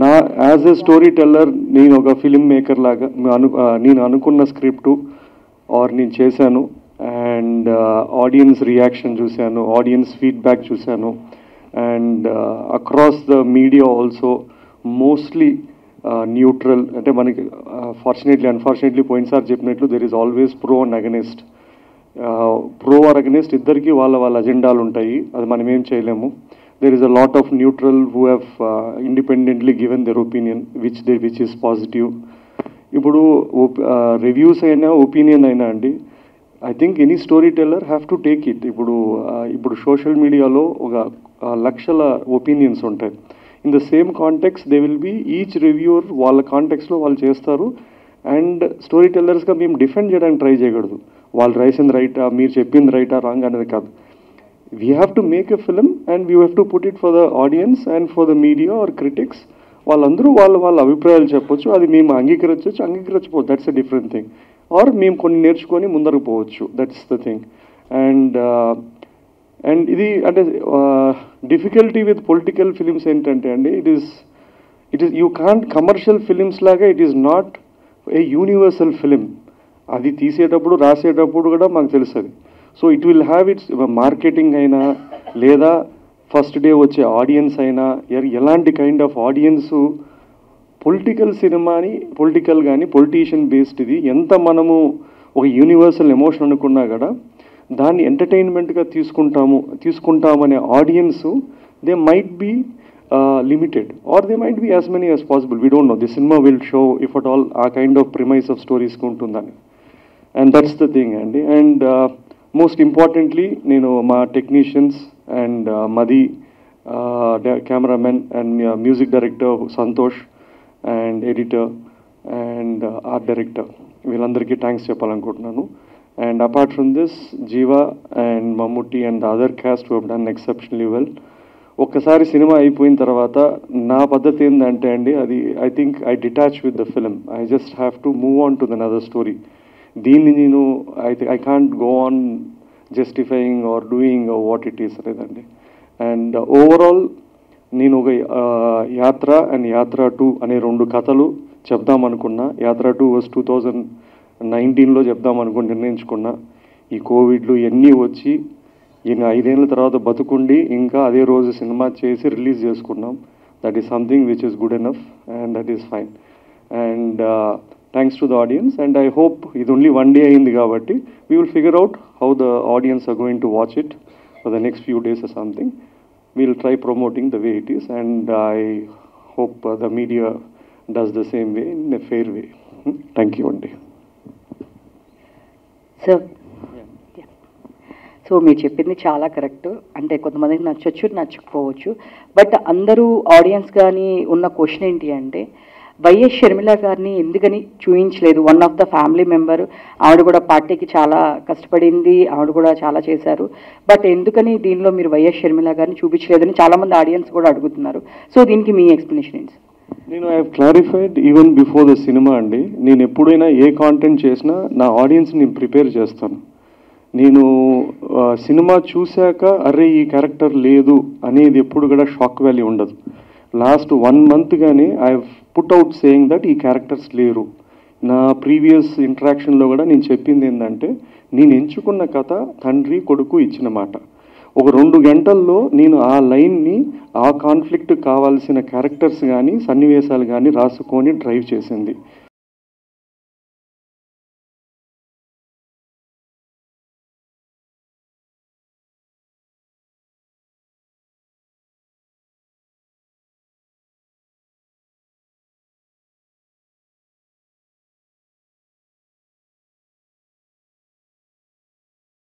నా as a story teller నేను ఒక ఫిల్మ్ మేకర్ లాగా నేను అనుకున్న స్క్రిప్టు ఆర్ నేను చేశాను అండ్ ఆడియన్స్ రియాక్షన్ చూశాను, ఆడియన్స్ ఫీడ్బ్యాక్ చూశాను and across the media also mostly neutral. అంటే మనకి అన్ఫార్చునేట్లీ పోయినసారి చెప్పినట్లు there is always pro and against. Pro or against ఇద్దరికి వాళ్ళ అజెండాలు ఉంటాయి, అది మనం ఏం చేయలేము. there is a lot of neutral who have independently given their opinion which is positive. ఇప్పుడు రివ్యూస్ అయినా ఒపీనియన్ అయినా అండి, I think any story teller have to take it. ఇప్పుడు సోషల్ మీడియాలో ఒక లక్షల ఒపీనియన్స్ ఉంటాయి. In the same context they will be each reviewer వాళ్ళ కాంటెక్స్లో వాళ్ళు చేస్తారు. అండ్ స్టోరీ టెల్లర్స్గా మేము డిఫెండ్ చేయడానికి ట్రై చేయకూడదు, వాళ్ళు రాసింది రైటా, మీరు చెప్పింది రైటా రాంగ్ అనేది కాదు. We have to make a film and we have to put it for the audience and for the media or critics. వాళ్ళందరూ వాళ్ళ అభిప్రాయాలు చెప్పొచ్చు, అది మేము అంగీకరించకపోవచ్చు, that's a different thing. Or మేము కొన్ని నేర్చుకొని ముందరకు పోవచ్చు, దట్స్ ద థింగ్. అండ్ ఇది అంటే డిఫికల్టీ విత్ పొలిటికల్ ఫిలిమ్స్ ఏంటంటే అండి, it is you can't commercial films లాగా it is not a universal film. అది తీసేటప్పుడు రాసేటప్పుడు కూడా మాకు తెలుస్తుంది. So it will have its marketing అయినా లేదా ఫస్ట్ డే వచ్చే ఆడియన్స్ అయినా ఎలాంటి కైండ్ ఆఫ్ ఆడియన్స్ పొలిటికల్ సినిమాని పొలిటీషియన్ బేస్డ్ ఇది ఎంత మనము ఒక యూనివర్సల్ ఎమోషన్ అనుకున్నా కూడా దాన్ని ఎంటర్టైన్మెంట్గా తీసుకుంటామనే audience they might be limited or they might be as many as possible. We don't know the cinema will show if at all a kind of premise of స్టోరీస్కి ఉంటుందని. అండ్ దట్స్ ద థింగ్ అండి. And most importantly నేను మా technicians and మది cameraman and music director Santosh and editor and art director వీళ్ళందరికీ థ్యాంక్స్ చెప్పాలనుకుంటున్నాను. And apart from this Jiiva and Mammootty and the other cast who have done exceptionally well. ఒక్కసారి cinema అయిపోయిన తర్వాత నా పద్ధతి ఏంటంటే అండి, అది I think I detach with the film. I just have to move on to the other story. దీన్ని నేను I can't go on justifying or doing what it is లేదండి. అండ్ ఓవరాల్ నేను ఒక యాత్ర అండ్ యాత్ర 2 అనే 2 కథలు చెప్దామనుకున్నా. యాత్ర 2 వాజ్ 2019లో చెప్దామనుకుని నిర్ణయించుకున్నా. ఈ కోవిడ్లు ఇవన్నీ వచ్చి ఈయన 5 ఏళ్ళ తర్వాత బతుకుండి ఇంకా అదే రోజు సినిమా చేసి రిలీజ్ చేసుకున్నాం. That is something which is good enough and that is fine. And thanks to the audience and I hope ఇది ఓన్లీ 1 day అయింది కాబట్టి we will figure out how the audience are going to watch it for the next few days or something. We'll try promoting the way it is and I hope the media does the same way in a fair way. Thank you Andy. So మీరు చెప్పింది చాలా correct. అంటే కొంతమందికి నచ్చొచ్చు నచ్చకపోవచ్చు, but అందరూ audience కానీ ఉన్న question ఏంటి అంటే వైఎస్ షర్మిల గారిని ఎందుకని చూపించలేదు? One of the family member, ఆవిడ కూడా పార్టీకి చాలా కష్టపడింది, ఆవిడ కూడా చాలా చేశారు, బట్ ఎందుకని దీనిలో మీరు వైఎస్ షర్మిల గారిని చూపించలేదని చాలామంది ఆడియన్స్ కూడా అడుగుతున్నారు. సో దీనికి మీ ఎక్స్ప్లెనేషన్ ఏంటి? నేను I have clarified even before the cinema అండి. నేను ఎప్పుడైనా ఏ కాంటెంట్ చేసినా నా ఆడియన్స్ నేను ప్రిపేర్ చేస్తాను. నేను సినిమా చూశాక అరే ఈ క్యారెక్టర్ లేదు అనేది ఎప్పుడు కూడా షాక్ వాల్యూ ఉండదు. లాస్ట్ 1 month గానే I have put out saying that ఈ క్యారెక్టర్స్ లేరు. నా ప్రీవియస్ ఇంటరాక్షన్లో కూడా నేను చెప్పింది ఏంటంటే, నేను ఎంచుకున్న కథ తండ్రి కొడుకు ఇచ్చిన మాట. ఒక 2 గంటల్లో నేను ఆ లైన్ని ఆ కాన్ఫ్లిక్ట్ కావాల్సిన క్యారెక్టర్స్ కానీ సన్నివేశాలు కానీ రాసుకొని డ్రైవ్ చేసింది.